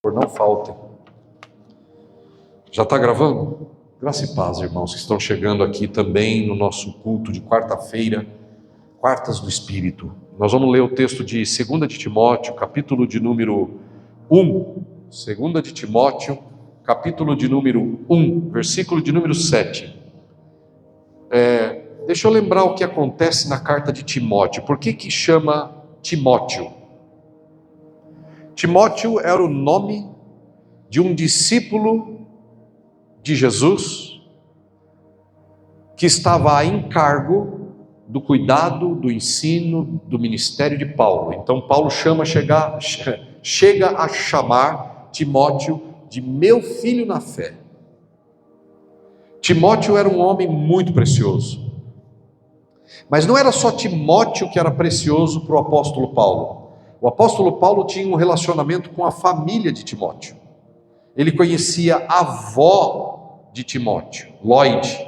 Não faltem. Já está gravando? Graça e paz, irmãos, que estão chegando aqui também no nosso culto de quarta-feira, Quartas do Espírito. Nós vamos ler o texto de 2 de Timóteo, capítulo de número 1. 2 de Timóteo, capítulo de número 1, versículo de número 7. Deixa eu lembrar o que acontece na carta de Timóteo. Por que chama Timóteo? Timóteo era o nome de um discípulo de Jesus que estava a encargo do cuidado, do ensino, do ministério de Paulo. Então Paulo chega a chamar Timóteo de meu filho na fé. Timóteo era um homem muito precioso. Mas não era só Timóteo que era precioso para o apóstolo Paulo. O apóstolo Paulo tinha um relacionamento com a família de Timóteo. Ele conhecia a avó de Timóteo, Loide.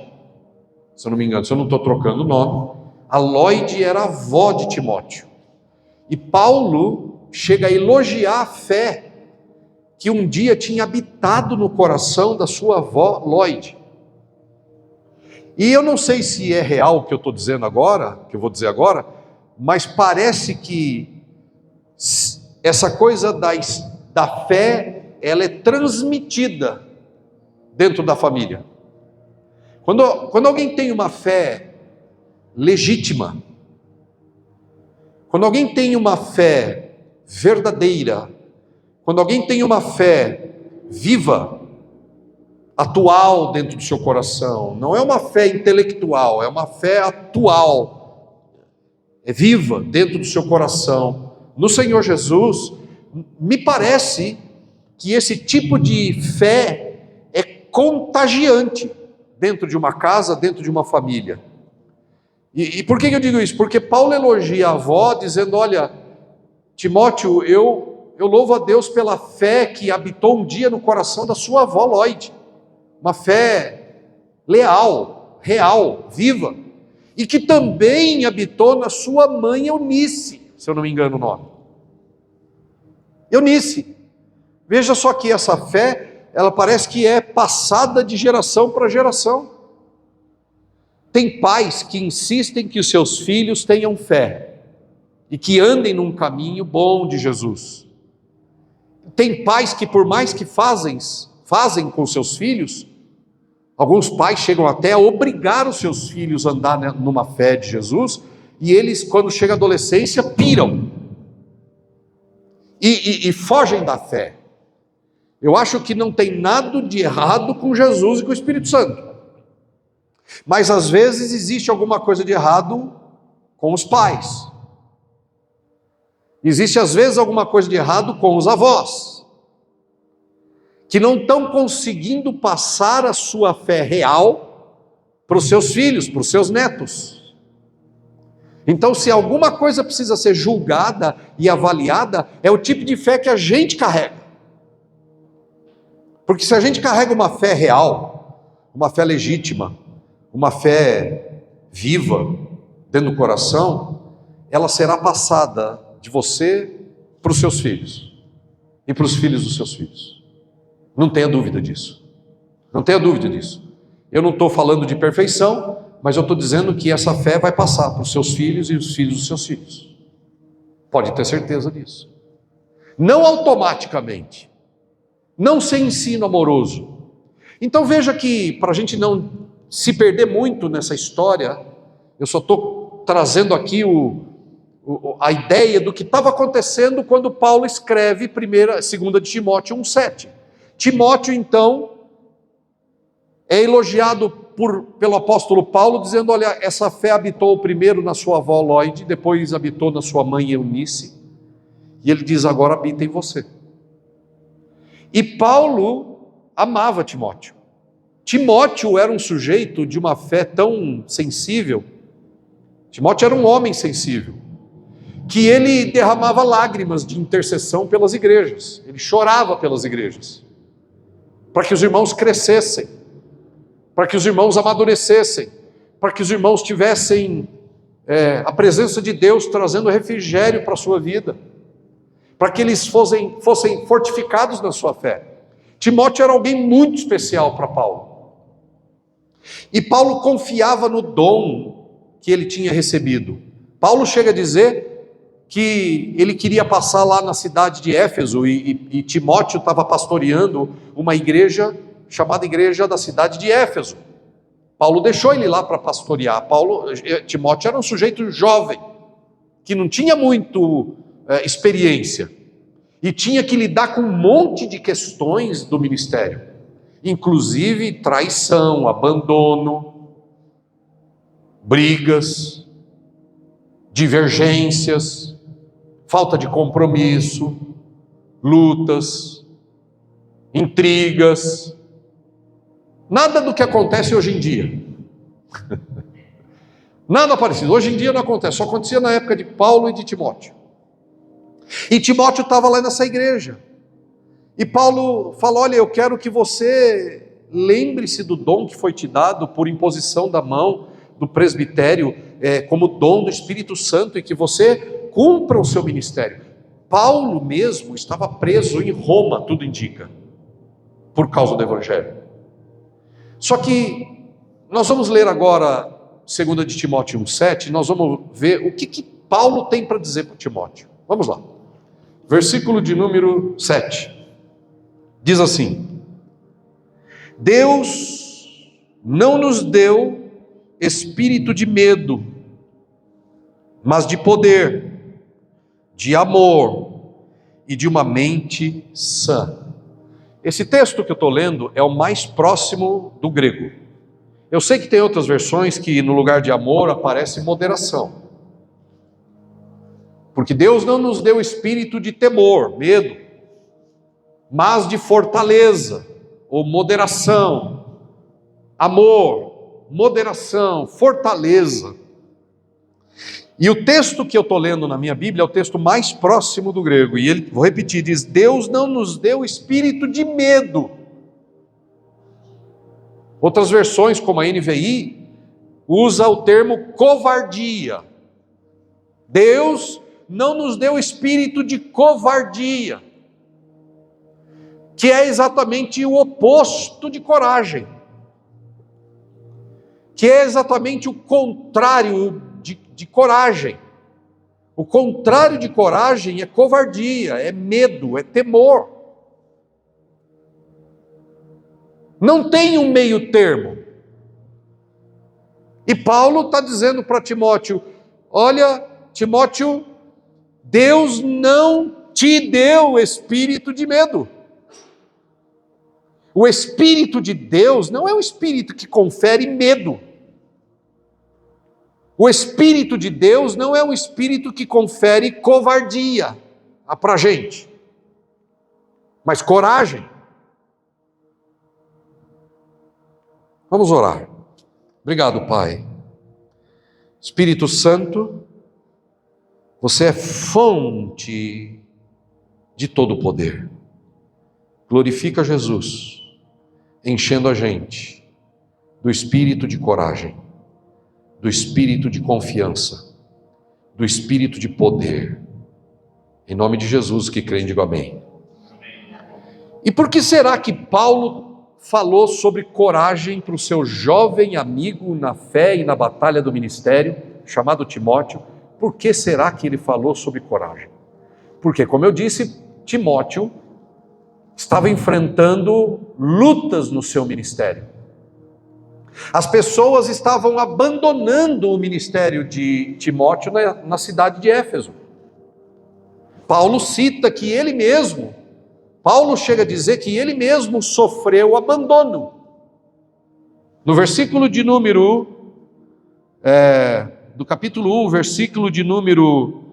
Se eu não me engano, se eu não estou trocando o nome, a Loide era a avó de Timóteo. E Paulo chega a elogiar a fé que um dia tinha habitado no coração da sua avó Loide. E eu não sei se é real o que eu estou dizendo agora, que eu vou dizer agora, mas parece que essa coisa da fé, ela é transmitida dentro da família. Quando alguém tem uma fé legítima, quando alguém tem uma fé verdadeira, quando alguém tem uma fé viva, atual dentro do seu coração, não é uma fé intelectual, é uma fé atual, é viva dentro do seu coração, no Senhor Jesus, me parece que esse tipo de fé é contagiante dentro de uma casa, dentro de uma família. E por que eu digo isso? Porque Paulo elogia a avó dizendo, olha, Timóteo, eu louvo a Deus pela fé que habitou um dia no coração da sua avó Loide. Uma fé leal, real, viva, e que também habitou na sua mãe Eunice, se eu não me engano o nome. Eunice. Veja só que essa fé, ela parece que é passada de geração para geração. Tem pais que insistem que os seus filhos tenham fé e que andem num caminho bom de Jesus. Tem pais que, por mais que fazem com seus filhos, alguns pais chegam até a obrigar os seus filhos a andar numa fé de Jesus, e eles, quando chega a adolescência, piram e fogem da fé. Eu acho que não tem nada de errado com Jesus e com o Espírito Santo, mas às vezes existe alguma coisa de errado com os pais, existe às vezes alguma coisa de errado com os avós, que não estão conseguindo passar a sua fé real para os seus filhos, para os seus netos. Então, se alguma coisa precisa ser julgada e avaliada, é o tipo de fé que a gente carrega. Porque se a gente carrega uma fé real, uma fé legítima, uma fé viva dentro do coração, ela será passada de você para os seus filhos e para os filhos dos seus filhos. Não tenha dúvida disso. Não tenha dúvida disso. Eu não estou falando de perfeição, mas eu estou dizendo que essa fé vai passar para os seus filhos e os filhos dos seus filhos. Pode ter certeza disso. Não automaticamente. Não sem ensino amoroso. Então veja que, para a gente não se perder muito nessa história, eu só estou trazendo aqui a ideia do que estava acontecendo quando Paulo escreve 2 de Timóteo 1,7. Timóteo, então, é elogiado pelo apóstolo Paulo, dizendo, olha, essa fé habitou primeiro na sua avó Loide, depois habitou na sua mãe Eunice, e ele diz, agora habita em você. E Paulo amava Timóteo. Timóteo era um sujeito de uma fé tão sensível, Timóteo era um homem sensível, que ele derramava lágrimas de intercessão pelas igrejas, ele chorava pelas igrejas, para que os irmãos crescessem, para que os irmãos amadurecessem, para que os irmãos tivessem a presença de Deus trazendo refrigério para a sua vida, para que eles fossem fortificados na sua fé. Timóteo era alguém muito especial para Paulo. E Paulo confiava no dom que ele tinha recebido. Paulo chega a dizer que ele queria passar lá na cidade de Éfeso e Timóteo estava pastoreando uma igreja chamada Igreja da cidade de Éfeso. Paulo deixou ele lá para pastorear. Timóteo era um sujeito jovem, que não tinha muito experiência, e tinha que lidar com um monte de questões do ministério, inclusive traição, abandono, brigas, divergências, falta de compromisso, lutas, intrigas, nada do que acontece hoje em dia. Nada parecido. Hoje em dia não acontece, só acontecia na época de Paulo e de Timóteo. E Timóteo estava lá nessa igreja. E Paulo falou: olha, eu quero que você lembre-se do dom que foi te dado por imposição da mão do presbitério, como dom do Espírito Santo, e que você cumpra o seu ministério. Paulo mesmo estava preso em Roma, tudo indica, por causa do Evangelho. Só que nós vamos ler agora 2 de Timóteo 1,7, nós vamos ver o que Paulo tem para dizer para Timóteo. Vamos lá. Versículo de número 7. Diz assim: Deus não nos deu espírito de medo, mas de poder, de amor e de uma mente sã. Esse texto que eu estou lendo é o mais próximo do grego. Eu sei que tem outras versões que no lugar de amor aparece moderação. Porque Deus não nos deu espírito de temor, medo, mas de fortaleza, ou moderação, amor, moderação, fortaleza. E o texto que eu estou lendo na minha Bíblia é o texto mais próximo do grego, e ele, vou repetir, diz: Deus não nos deu espírito de medo. Outras versões, como a NVI, usa o termo covardia. Deus não nos deu espírito de covardia, que é exatamente o oposto de coragem, que é exatamente o contrário de coragem. O contrário de coragem é covardia, é medo, é temor. Não tem um meio termo. E Paulo está dizendo para Timóteo: olha, Timóteo, Deus não te deu espírito de medo. O Espírito de Deus não é um espírito que confere medo. O Espírito de Deus não é um espírito que confere covardia para a gente, mas coragem. Vamos orar. Obrigado, Pai. Espírito Santo, você é fonte de todo o poder. Glorifica Jesus, enchendo a gente do espírito de coragem, do espírito de confiança, do espírito de poder. Em nome de Jesus que crê, digo amém. E por que será que Paulo falou sobre coragem para o seu jovem amigo na fé e na batalha do ministério, chamado Timóteo? Por que será que ele falou sobre coragem? Porque, como eu disse, Timóteo estava enfrentando lutas no seu ministério. As pessoas estavam abandonando o ministério de Timóteo na cidade de Éfeso. Paulo cita que ele mesmo, Paulo chega a dizer que ele mesmo sofreu abandono. No versículo de número, do capítulo 1, versículo de número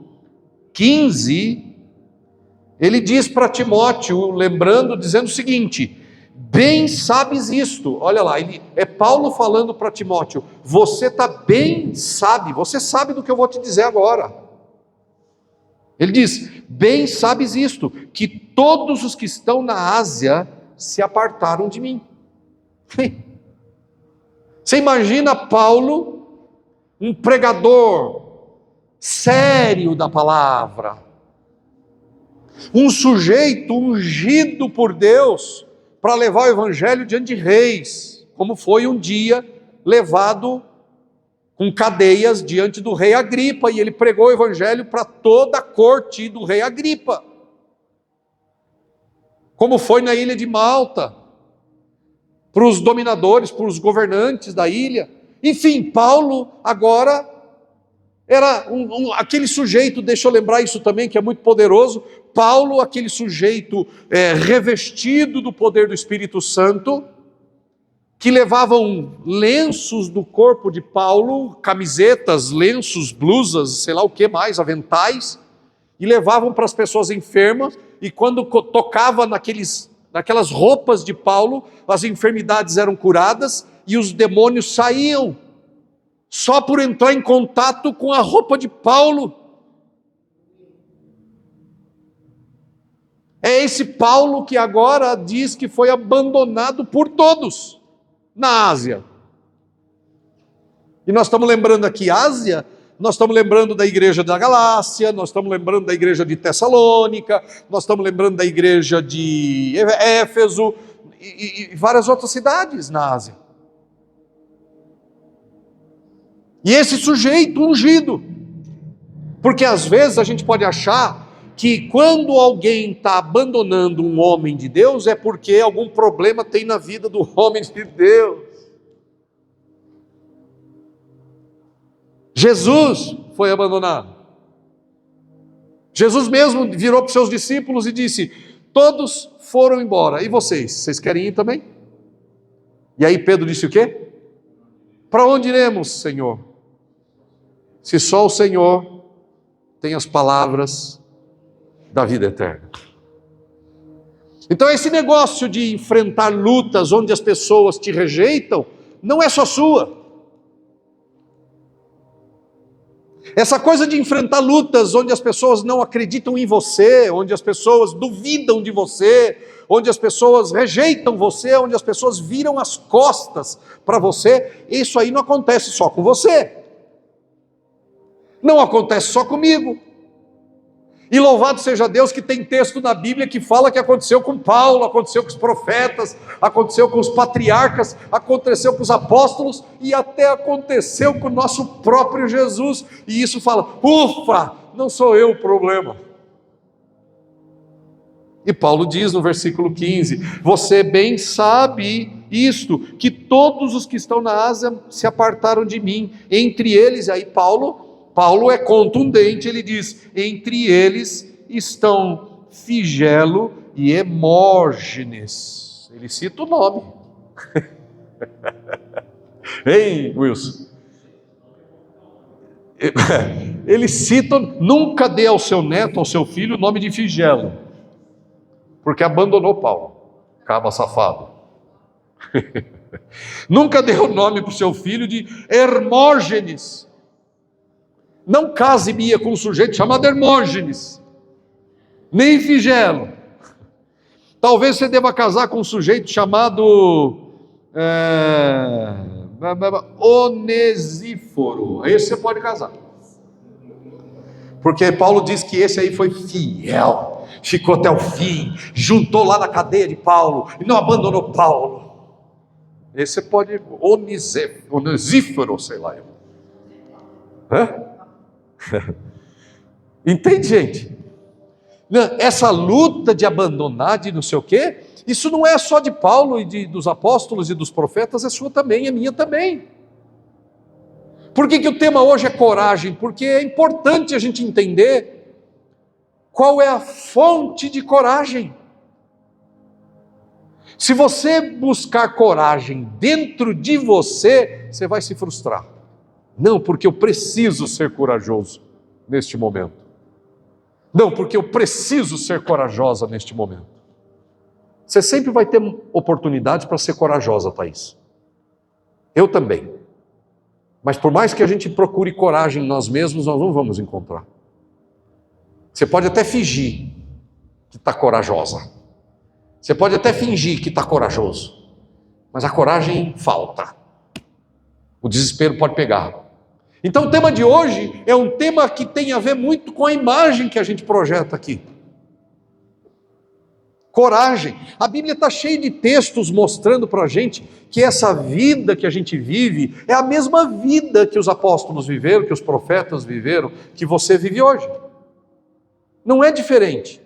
15, ele diz para Timóteo, lembrando, dizendo o seguinte: bem sabes isto. Olha lá, é Paulo falando para Timóteo: você você sabe do que eu vou te dizer agora. Ele diz: bem sabes isto, que todos os que estão na Ásia se apartaram de mim. Você imagina Paulo, um pregador sério da palavra, Um sujeito ungido por Deus para levar o evangelho diante de reis, como foi um dia levado com cadeias diante do rei Agripa, e ele pregou o evangelho para toda a corte do rei Agripa. Como foi na ilha de Malta, para os dominadores, para os governantes da ilha. Enfim, Paulo agora era aquele sujeito, deixa eu lembrar isso também, que é muito poderoso. Paulo, aquele sujeito revestido do poder do Espírito Santo, que levavam lenços do corpo de Paulo, camisetas, lenços, blusas, sei lá o que mais, aventais, e levavam para as pessoas enfermas, e quando tocava naquelas roupas de Paulo, as enfermidades eram curadas e os demônios saíam, só por entrar em contato com a roupa de Paulo. É esse Paulo que agora diz que foi abandonado por todos na Ásia. E nós estamos lembrando aqui Ásia, nós estamos lembrando da igreja da Galácia, nós estamos lembrando da igreja de Tessalônica, nós estamos lembrando da igreja de Éfeso e várias outras cidades na Ásia. E esse sujeito ungido, porque às vezes a gente pode achar que quando alguém está abandonando um homem de Deus é porque algum problema tem na vida do homem de Deus. Jesus foi abandonado. Jesus mesmo virou para os seus discípulos e disse: todos foram embora, e vocês? Vocês querem ir também? E aí Pedro disse o quê? Para onde iremos, Senhor? Se só o Senhor tem as palavras da vida eterna. Então esse negócio de enfrentar lutas onde as pessoas te rejeitam, não é só sua. Essa coisa de enfrentar lutas onde as pessoas não acreditam em você, onde as pessoas duvidam de você, onde as pessoas rejeitam você, onde as pessoas viram as costas para você, isso aí não acontece só com você. Não acontece só comigo. E louvado seja Deus que tem texto na Bíblia que fala que aconteceu com Paulo, aconteceu com os profetas, aconteceu com os patriarcas, aconteceu com os apóstolos e até aconteceu com o nosso próprio Jesus. E isso fala, ufa, não sou eu o problema. E Paulo diz no versículo 15, você bem sabe isto, que todos os que estão na Ásia se apartaram de mim, entre eles, aí Paulo é contundente, ele diz, entre eles estão Figelo e Hermógenes. Ele cita o nome. Hein, Wilson? Ele cita, nunca dê ao seu neto, ao seu filho, o nome de Figelo, porque abandonou Paulo, caba safado. Nunca dê o nome para o seu filho de Hermógenes. Não case Bia com um sujeito chamado Hermógenes, nem Figelo. Talvez você deva casar com um sujeito chamado Onesíforo. Esse você pode casar. Porque Paulo diz que esse aí foi fiel, ficou até o fim, juntou lá na cadeia de Paulo e não abandonou Paulo. Esse você pode, Onesíforo, sei lá. Hã? Entende, gente? Essa luta de abandonar, de não sei o quê, isso não é só de Paulo e dos apóstolos e dos profetas, é sua também, é minha também. Por que o tema hoje é coragem? Porque é importante a gente entender qual é a fonte de coragem. Se você buscar coragem dentro de você, você vai se frustrar. Não, porque eu preciso ser corajoso neste momento. Não, porque eu preciso ser corajosa neste momento. Você sempre vai ter oportunidade para ser corajosa, Thaís. Eu também. Mas por mais que a gente procure coragem em nós mesmos, nós não vamos encontrar. Você pode até fingir que está corajosa. Você pode até fingir que está corajoso. Mas a coragem falta. O desespero pode pegar. Então o tema de hoje é um tema que tem a ver muito com a imagem que a gente projeta aqui. coragem. A Bíblia está cheia de textos mostrando para a gente que essa vida que a gente vive é a mesma vida que os apóstolos viveram, que os profetas viveram, que você vive hoje. Não é diferente.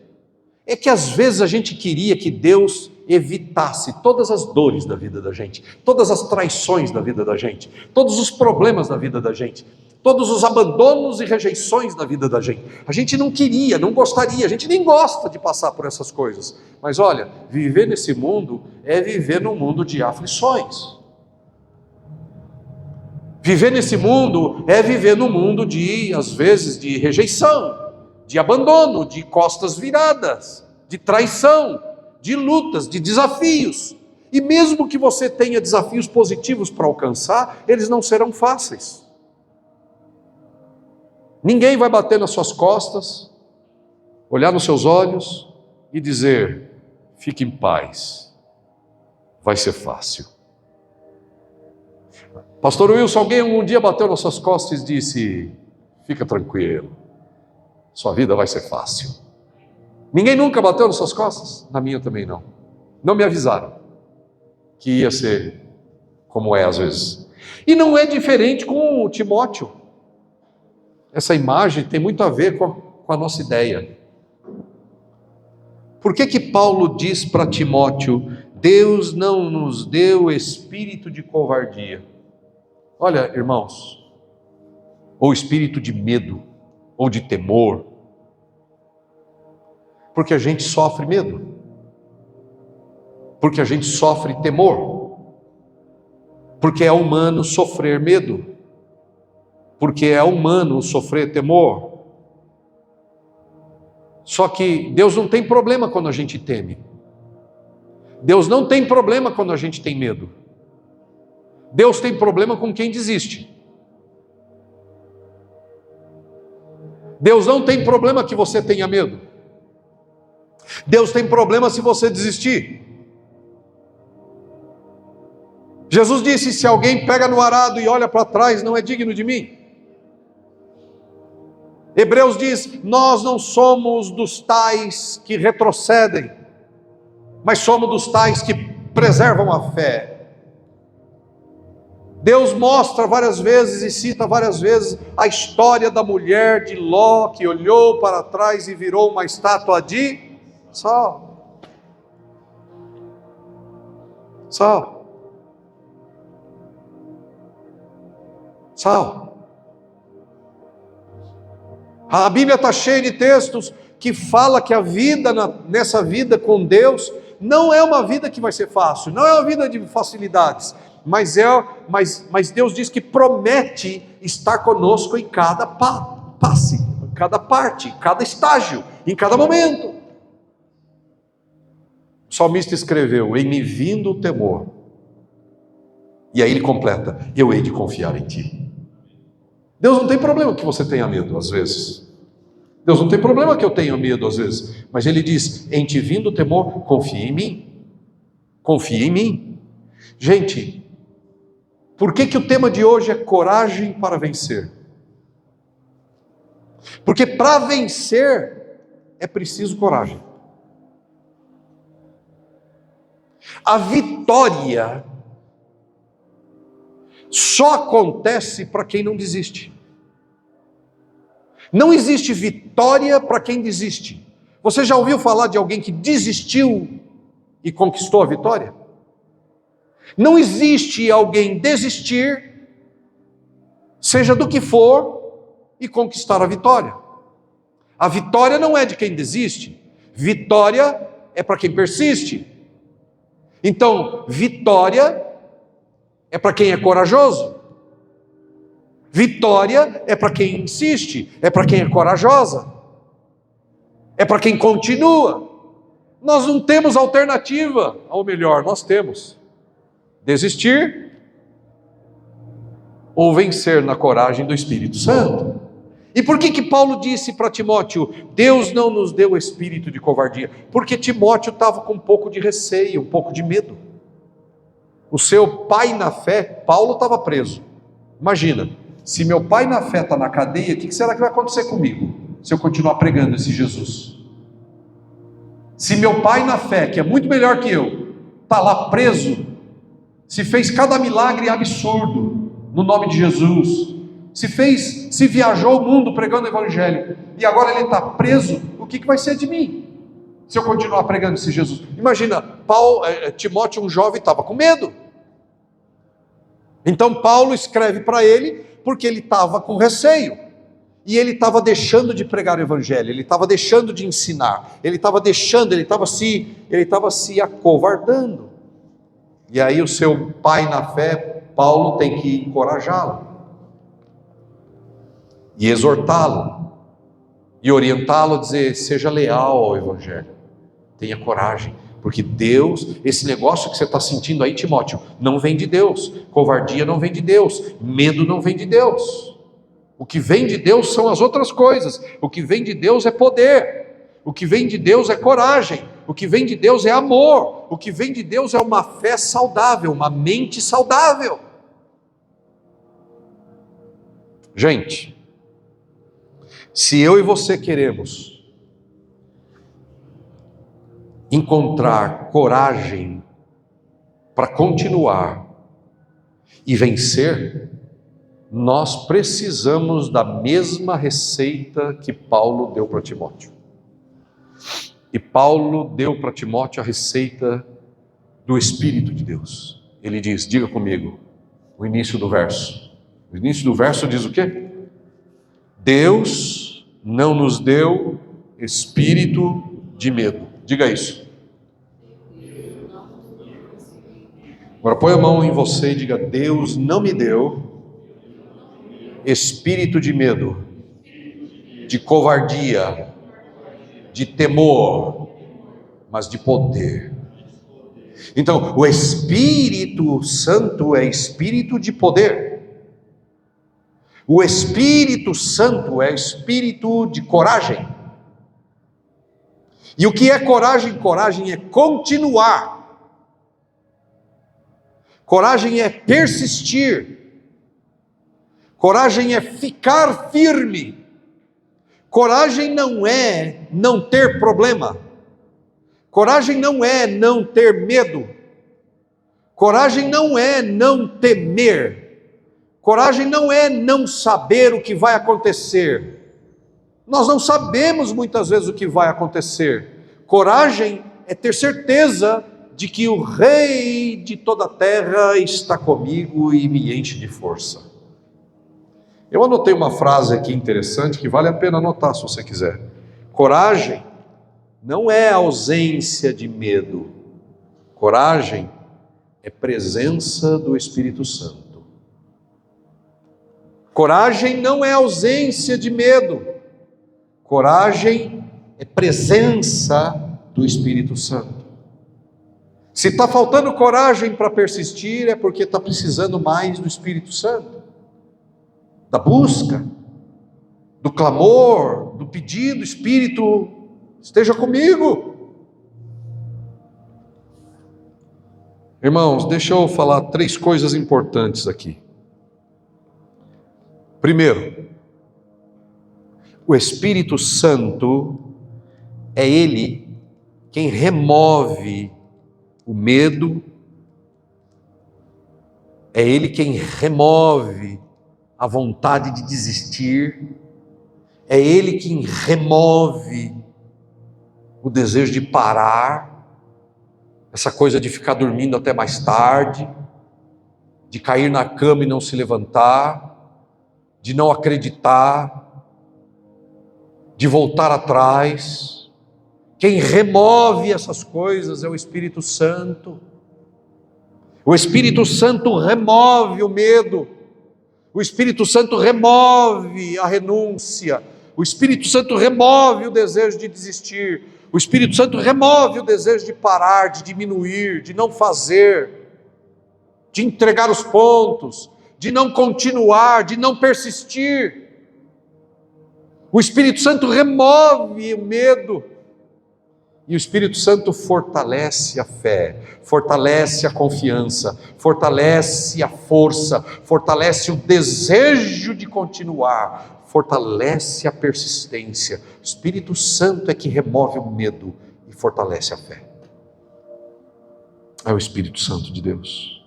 É que às vezes a gente queria que Deus evitasse todas as dores da vida da gente, todas as traições da vida da gente, todos os problemas da vida da gente, todos os abandonos e rejeições da vida da gente. A gente não queria, não gostaria, a gente nem gosta de passar por essas coisas. Mas olha, viver nesse mundo é viver num mundo de aflições. Viver nesse mundo é viver num mundo de, às vezes, de rejeição, de abandono, de costas viradas, de traição, de lutas, de desafios. E mesmo que você tenha desafios positivos para alcançar, eles não serão fáceis. Ninguém vai bater nas suas costas, olhar nos seus olhos e dizer: fique em paz, vai ser fácil. Pastor Wilson, alguém um dia bateu nas suas costas e disse: fica tranquilo, sua vida vai ser fácil. Ninguém nunca bateu nas suas costas? Na minha também não. Não me avisaram que ia ser como é às vezes. E não é diferente com o Timóteo. Essa imagem tem muito a ver com a nossa ideia. Por que Paulo diz para Timóteo: Deus não nos deu espírito de covardia? Olha, irmãos, ou espírito de medo, ou de temor, porque a gente sofre medo, porque a gente sofre temor, porque é humano sofrer medo, porque é humano sofrer temor. Só que Deus não tem problema quando a gente teme. Deus não tem problema quando a gente tem medo. Deus tem problema com quem desiste. Deus não tem problema que você tenha medo. Deus tem problema se você desistir. Jesus disse: se alguém pega no arado e olha para trás, não é digno de mim. Hebreus diz: nós não somos dos tais que retrocedem, mas somos dos tais que preservam a fé. Deus mostra várias vezes e cita várias vezes a história da mulher de Ló, que olhou para trás e virou uma estátua de sal. Sal. Sal. A Bíblia está cheia de textos que fala que a vida, nessa vida com Deus, não é uma vida que vai ser fácil, não é uma vida de facilidades, mas Deus diz que promete estar conosco em cada passe, em cada parte, em cada estágio, em cada momento. O salmista escreveu: em me vindo o temor, e aí ele completa: eu hei de confiar em ti. Deus não tem problema que você tenha medo às vezes. Deus não tem problema que eu tenha medo às vezes. Mas Ele diz: em te vindo o temor, confie em mim. Confie em mim. Gente, por que o tema de hoje é coragem para vencer? Porque para vencer é preciso coragem. A vitória só acontece para quem não desiste. Não existe vitória para quem desiste. Você já ouviu falar de alguém que desistiu e conquistou a vitória? Não existe alguém desistir, seja do que for, e conquistar a vitória. A vitória não é de quem desiste. Vitória é para quem persiste. Então, vitória é para quem é corajoso. Vitória é para quem insiste, é para quem é corajosa, é para quem continua. Nós não temos alternativa, ou melhor, nós temos: desistir ou vencer na coragem do Espírito Santo. E por que Paulo disse para Timóteo: Deus não nos deu espírito de covardia? Porque Timóteo estava com um pouco de receio, um pouco de medo. O seu pai na fé, Paulo, estava preso. Imagina, se meu pai na fé está na cadeia, o que será que vai acontecer comigo, se eu continuar pregando esse Jesus? Se meu pai na fé, que é muito melhor que eu, está lá preso, se fez cada milagre absurdo no nome de Jesus, se viajou o mundo pregando o evangelho, e agora ele está preso, o que vai ser de mim? Se eu continuar pregando esse Jesus? Imagina, Timóteo, um jovem, estava com medo. Então Paulo escreve para ele, porque ele estava com receio. E ele estava deixando de pregar o evangelho, ele estava deixando de ensinar, ele estava se acovardando. E aí o seu pai na fé, Paulo, tem que encorajá-lo, e exortá-lo, e orientá-lo a dizer: seja leal ao evangelho, tenha coragem, porque Deus, esse negócio que você está sentindo aí, Timóteo, não vem de Deus, covardia não vem de Deus, medo não vem de Deus. O que vem de Deus são as outras coisas. O que vem de Deus é poder. O que vem de Deus é coragem. O que vem de Deus é amor. O que vem de Deus é uma fé saudável, uma mente saudável. Gente, se eu e você queremos encontrar coragem para continuar e vencer, nós precisamos da mesma receita que Paulo deu para Timóteo. E Paulo deu para Timóteo a receita do Espírito de Deus. Ele diz, diga comigo, o início do verso. O início do verso diz o quê? Deus não nos deu espírito de medo. Diga isso. Agora põe a mão em você e diga: Deus não me deu espírito de medo, de covardia, de temor, mas de poder. Então, o Espírito Santo é espírito de poder. O Espírito Santo é espírito de coragem. E o que é coragem? Coragem é continuar. Coragem é persistir. Coragem é ficar firme. Coragem não é não ter problema. Coragem não é não ter medo. Coragem não é não temer. Coragem não é não saber o que vai acontecer. Nós não sabemos muitas vezes o que vai acontecer. Coragem é ter certeza de que o Rei de toda a terra está comigo e me enche de força. Eu anotei uma frase aqui interessante que vale a pena anotar se você quiser. Coragem não é ausência de medo. Coragem é presença do Espírito Santo. Coragem não é ausência de medo. Coragem é presença do Espírito Santo. Se está faltando coragem para persistir, é porque está precisando mais do Espírito Santo. Da busca, do clamor, do pedido: Espírito, esteja comigo. Irmãos, deixa eu falar 3 coisas importantes aqui. Primeiro, o Espírito Santo é Ele quem remove o medo, é Ele quem remove a vontade de desistir, é Ele quem remove o desejo de parar, essa coisa de ficar dormindo até mais tarde, de cair na cama e não se levantar, de não acreditar, de voltar atrás. Quem remove essas coisas é o Espírito Santo. O Espírito Santo remove o medo. O Espírito Santo remove a renúncia. O Espírito Santo remove o desejo de desistir. O Espírito Santo remove o desejo de parar, de diminuir, de não fazer, de entregar os pontos, de não continuar, de não persistir. O Espírito Santo remove o medo. E o Espírito Santo fortalece a fé, fortalece a confiança, fortalece a força, fortalece o desejo de continuar, fortalece a persistência. O Espírito Santo é que remove o medo e fortalece a fé. É o Espírito Santo de Deus.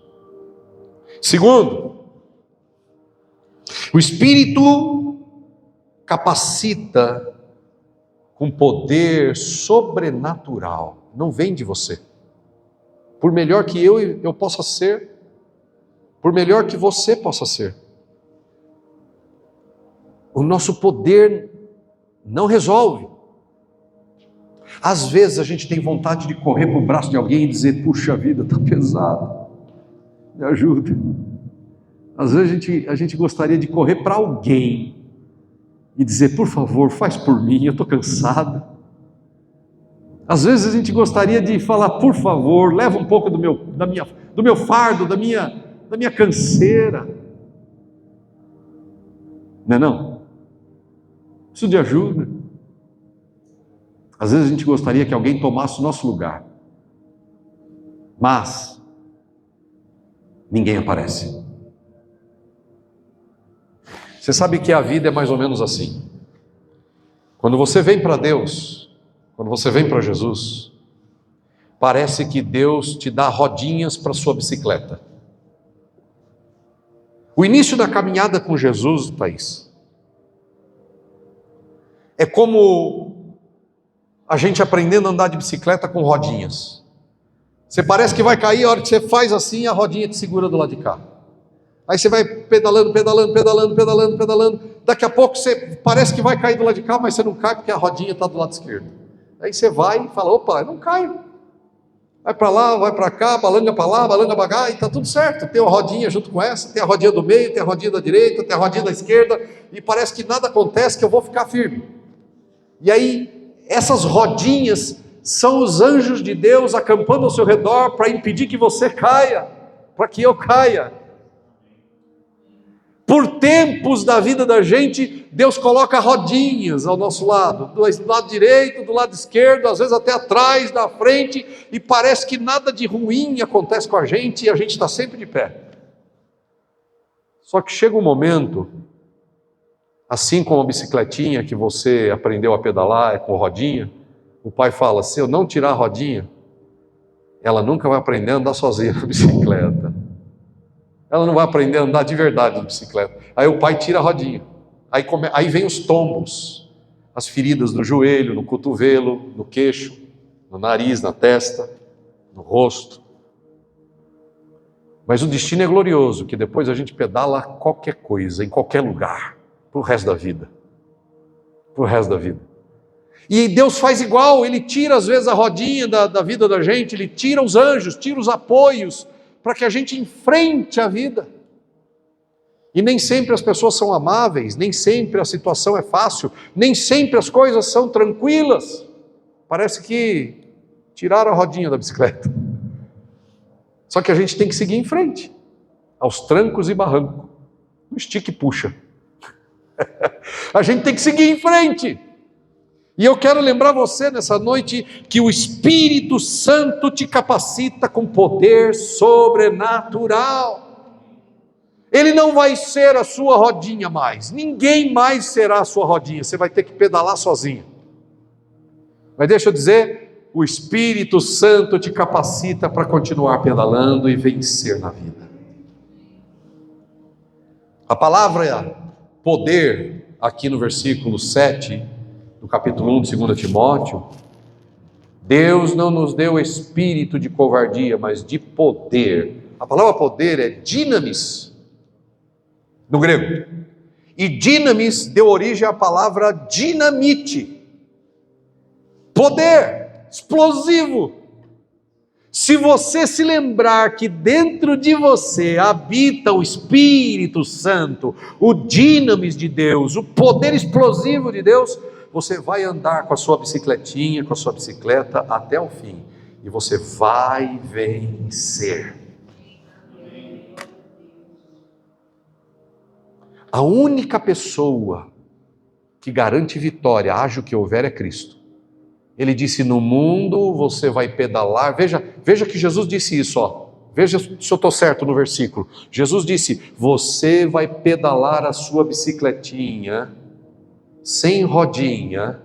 Segundo, o Espírito capacita com poder sobrenatural. Não vem de você. Por melhor que eu possa ser, por melhor que você possa ser, o nosso poder não resolve. Às vezes a gente tem vontade de correr para o braço de alguém e dizer: puxa vida, está pesado, me ajuda. Às vezes a gente gostaria de correr para alguém e dizer: por favor, faz por mim, eu estou cansado. Às vezes a gente gostaria de falar: por favor, leva um pouco do meu fardo, da minha canseira. Não é não? Preciso de ajuda. Às vezes a gente gostaria que alguém tomasse o nosso lugar, mas ninguém aparece. Você sabe que a vida é mais ou menos assim. Quando você vem para Deus, quando você vem para Jesus, parece que Deus te dá rodinhas para sua bicicleta. O início da caminhada com Jesus, Thaís, é como a gente aprendendo a andar de bicicleta com rodinhas. Você parece que vai cair, a hora que você faz assim, a rodinha te segura do lado de cá. Aí você vai pedalando, pedalando, pedalando, pedalando, pedalando. Daqui a pouco você parece que vai cair do lado de cá, mas você não cai porque a rodinha está do lado esquerdo. Aí você vai e fala: opa, eu não caio. Vai para lá, vai para cá, balanga para lá, balanga para cá, e está tudo certo. Tem uma rodinha junto com essa, tem a rodinha do meio, tem a rodinha da direita, tem a rodinha da esquerda, e parece que nada acontece, que eu vou ficar firme. E aí, essas rodinhas são os anjos de Deus acampando ao seu redor para impedir que você caia, para que eu caia. Por tempos da vida da gente, Deus coloca rodinhas ao nosso lado, do lado direito, do lado esquerdo, às vezes até atrás, na frente, e parece que nada de ruim acontece com a gente e a gente está sempre de pé. Só que chega um momento, assim como a bicicletinha que você aprendeu a pedalar com rodinha, o pai fala: se eu não tirar a rodinha, ela nunca vai aprender a andar sozinha na bicicleta. Ela não vai aprender a andar de verdade de bicicleta. Aí o pai tira a rodinha. Aí vem os tombos, as feridas no joelho, no cotovelo, no queixo, no nariz, na testa, no rosto. Mas o destino é glorioso, que depois a gente pedala qualquer coisa, em qualquer lugar, para o resto da vida. Para o resto da vida. E Deus faz igual, Ele tira às vezes a rodinha da vida da gente, Ele tira os anjos, tira os apoios, para que a gente enfrente a vida. E nem sempre as pessoas são amáveis, nem sempre a situação é fácil, nem sempre as coisas são tranquilas. Parece que tiraram a rodinha da bicicleta. Só que a gente tem que seguir em frente, aos trancos e barrancos. Não estica e puxa. A gente tem que seguir em frente. E eu quero lembrar você nessa noite que o Espírito Santo te capacita com poder sobrenatural. Ele não vai ser a sua rodinha mais, ninguém mais será a sua rodinha, você vai ter que pedalar sozinho. Mas deixa eu dizer, o Espírito Santo te capacita para continuar pedalando e vencer na vida. A palavra poder, aqui no versículo 7, no capítulo 1 de 2 Timóteo, Deus não nos deu espírito de covardia, mas de poder. A palavra poder é dinamis, no grego. E dinamis deu origem à palavra dinamite. Poder, explosivo. Se você se lembrar que dentro de você habita o Espírito Santo, o dinamis de Deus, o poder explosivo de Deus, você vai andar com a sua bicicletinha, com a sua bicicleta até o fim. E você vai vencer. A única pessoa que garante vitória, haja o que houver, é Cristo. Ele disse: no mundo você vai pedalar. Veja que Jesus disse isso, ó. Veja se eu estou certo no versículo. Jesus disse: você vai pedalar a sua bicicletinha sem rodinha,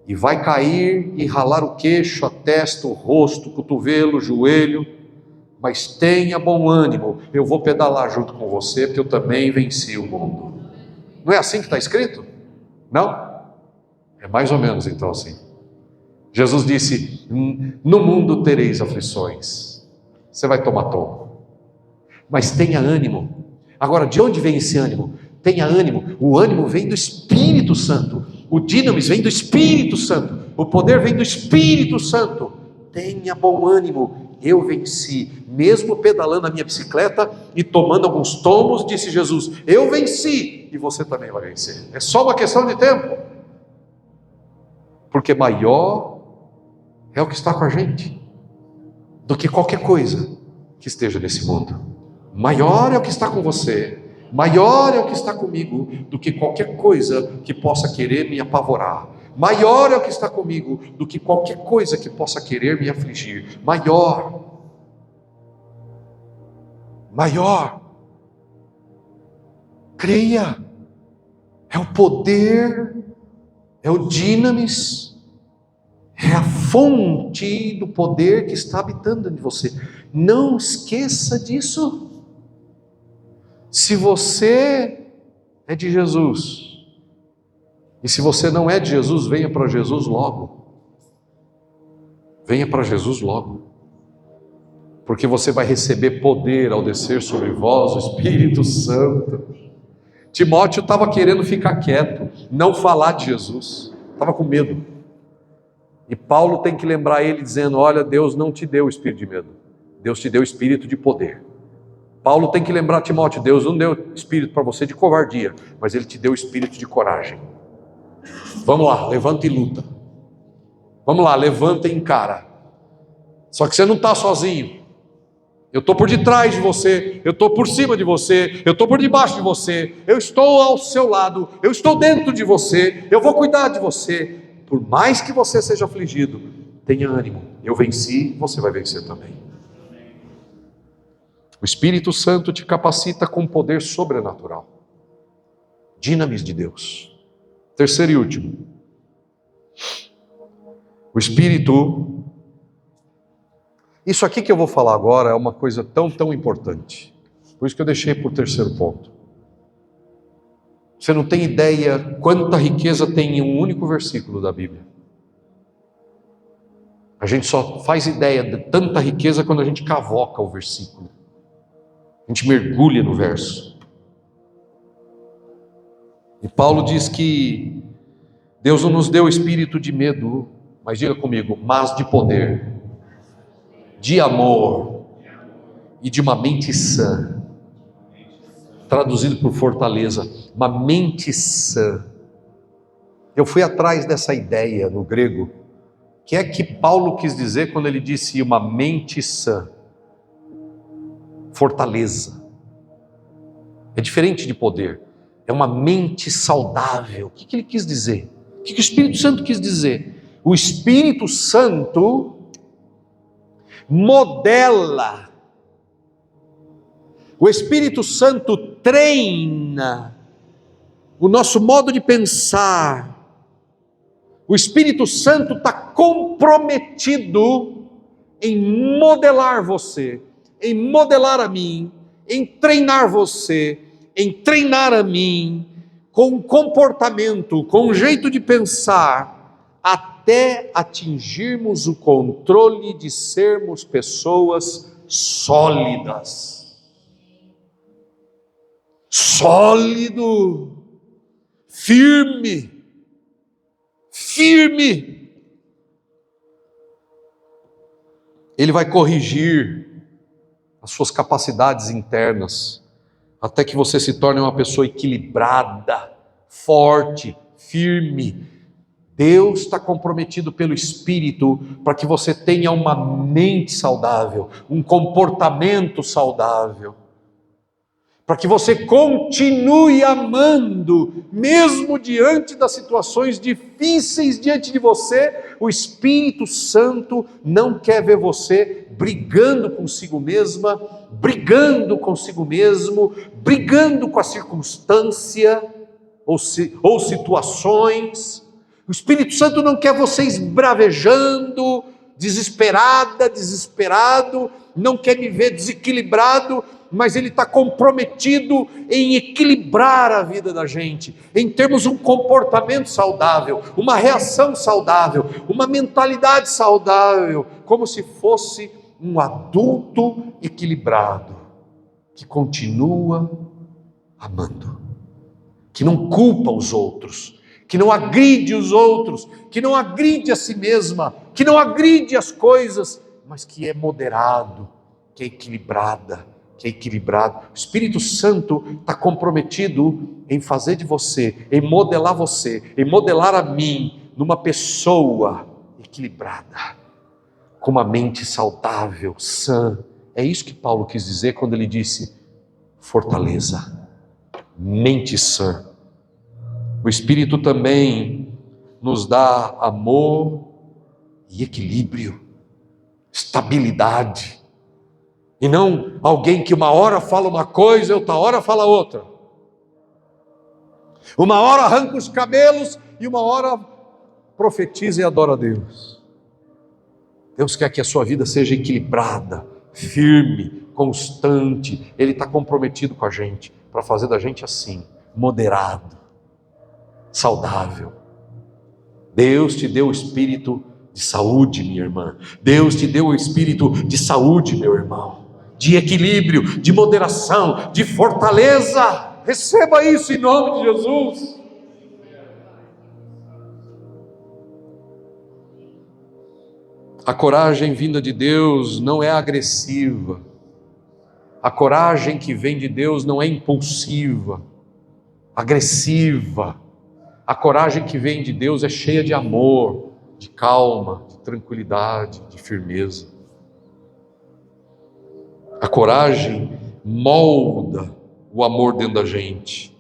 e vai cair e ralar o queixo, a testa, o rosto, o cotovelo, o joelho, mas tenha bom ânimo, eu vou pedalar junto com você, porque eu também venci o mundo. Não é assim que está escrito? Não? É mais ou menos então assim. Jesus disse: no mundo tereis aflições, você vai tomar tombo, mas tenha ânimo. Agora, de onde vem esse ânimo? Tenha ânimo, o ânimo vem do Espírito Santo, o dinamis vem do Espírito Santo, o poder vem do Espírito Santo. Tenha bom ânimo, eu venci, mesmo pedalando a minha bicicleta e tomando alguns tombos, disse Jesus, eu venci, e você também vai vencer, é só uma questão de tempo, porque maior é o que está com a gente, do que qualquer coisa que esteja nesse mundo. Maior é o que está com você, maior é o que está comigo, do que qualquer coisa que possa querer me apavorar. Maior é o que está comigo, do que qualquer coisa que possa querer me afligir. Maior. Creia, é o poder, é o dinamis, é a fonte do poder que está habitando em você. Não esqueça disso. Se você é de Jesus, e se você não é de Jesus, venha para Jesus logo. Venha para Jesus logo, porque você vai receber poder ao descer sobre vós o Espírito Santo. Timóteo estava querendo ficar quieto, não falar de Jesus, estava com medo. E Paulo tem que lembrar ele dizendo, olha, Deus não te deu o espírito de medo, Deus te deu o espírito de poder. Paulo tem que lembrar Timóteo, Deus não deu espírito para você de covardia, mas Ele te deu o espírito de coragem. Vamos lá, levanta e luta. Vamos lá, levanta e encara. Só que você não está sozinho. Eu estou por detrás de você, eu estou por cima de você, eu estou por debaixo de você, eu estou ao seu lado, eu estou dentro de você, eu vou cuidar de você. Por mais que você seja afligido, tenha ânimo, eu venci, você vai vencer também. O Espírito Santo te capacita com poder sobrenatural, dinamis de Deus. Terceiro e último, o Espírito, isso aqui que eu vou falar agora é uma coisa tão importante, por isso que eu deixei por terceiro ponto. Você não tem ideia quanta riqueza tem em um único versículo da Bíblia. A gente só faz ideia de tanta riqueza quando a gente cavoca o versículo. A gente mergulha no verso. E Paulo diz que Deus não nos deu espírito de medo, mas diga comigo, mas de poder, de amor e de uma mente sã. Traduzido por fortaleza, uma mente sã. Eu fui atrás dessa ideia no grego. O que é que Paulo quis dizer quando ele disse uma mente sã? Fortaleza. É diferente de poder. É uma mente saudável. O que ele quis dizer? O que o Espírito Santo quis dizer? O Espírito Santo modela. O Espírito Santo treina o nosso modo de pensar. O Espírito Santo está comprometido em modelar você, em modelar a mim, em treinar você, em treinar a mim, com comportamento, com um jeito de pensar, até atingirmos o controle de sermos pessoas sólidas. Sólido, firme. Ele vai corrigir as suas capacidades internas, até que você se torne uma pessoa equilibrada, forte, firme. Deus está comprometido pelo Espírito para que você tenha uma mente saudável, um comportamento saudável, para que você continue amando, mesmo diante das situações difíceis diante de você. O Espírito Santo não quer ver você brigando consigo mesma, brigando consigo mesmo, brigando com a circunstância ou situações. O Espírito Santo não quer você esbravejando, desesperado, não quer me ver desequilibrado, mas Ele está comprometido em equilibrar a vida da gente, em termos um comportamento saudável, uma reação saudável, uma mentalidade saudável, como se fosse um adulto equilibrado, que continua amando, que não culpa os outros, que não agride os outros, que não agride a si mesma, que não agride as coisas, mas que é moderado, que é equilibrada, que é equilibrado. O Espírito Santo está comprometido em fazer de você, em modelar a mim, numa pessoa equilibrada, com uma mente saudável, sã. É isso que Paulo quis dizer quando ele disse fortaleza, mente sã. O Espírito também nos dá amor e equilíbrio, estabilidade, e não alguém que uma hora fala uma coisa e outra hora fala outra. Uma hora arranca os cabelos e uma hora profetiza e adora a Deus. Deus quer que a sua vida seja equilibrada, firme, constante. Ele está comprometido com a gente, para fazer da gente assim, moderado, saudável. Deus te deu o espírito de saúde, minha irmã. Deus te deu o espírito de saúde, meu irmão, de equilíbrio, de moderação, de fortaleza. Receba isso em nome de Jesus. A coragem vinda de Deus não é agressiva. A coragem que vem de Deus não é impulsiva, agressiva. A coragem que vem de Deus é cheia de amor, de calma, de tranquilidade, de firmeza. A coragem molda o amor dentro da gente.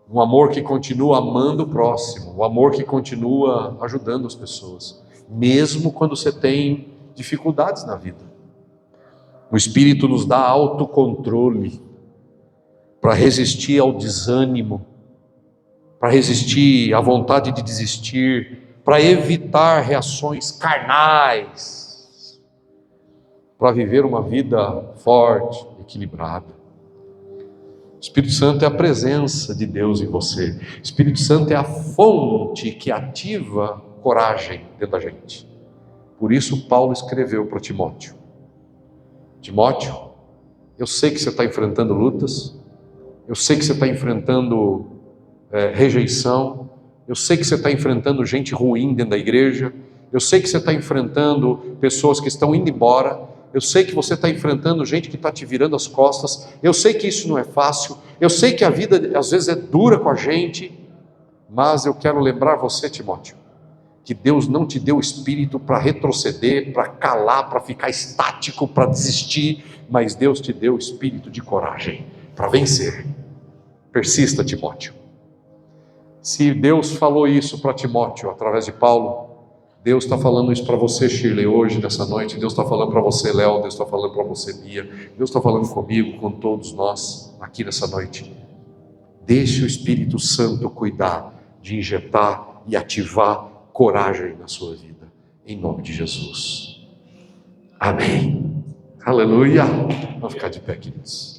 Um amor que continua amando o próximo, um amor que continua ajudando as pessoas, mesmo quando você tem dificuldades na vida. O Espírito nos dá autocontrole para resistir ao desânimo, para resistir à vontade de desistir, para evitar reações carnais, para viver uma vida forte, equilibrada. O Espírito Santo é a presença de Deus em você. O Espírito Santo é a fonte que ativa coragem dentro da gente. Por isso Paulo escreveu para Timóteo: Timóteo, eu sei que você está enfrentando lutas, eu sei que você está enfrentando rejeição, eu sei que você está enfrentando gente ruim dentro da igreja, eu sei que você está enfrentando pessoas que estão indo embora, eu sei que você está enfrentando gente que está te virando as costas, eu sei que isso não é fácil, eu sei que a vida às vezes é dura com a gente, mas eu quero lembrar você, Timóteo, que Deus não te deu espírito para retroceder, para calar, para ficar estático, para desistir, mas Deus te deu espírito de coragem, para vencer. Persista, Timóteo. Se Deus falou isso para Timóteo através de Paulo, Deus está falando isso para você, Shirley, hoje, nessa noite. Deus está falando para você, Léo. Deus está falando para você, Bia. Deus está falando comigo, com todos nós, aqui nessa noite. Deixe o Espírito Santo cuidar de injetar e ativar coragem na sua vida, em nome de Jesus. Amém. Aleluia. Vamos ficar de pé, queridos.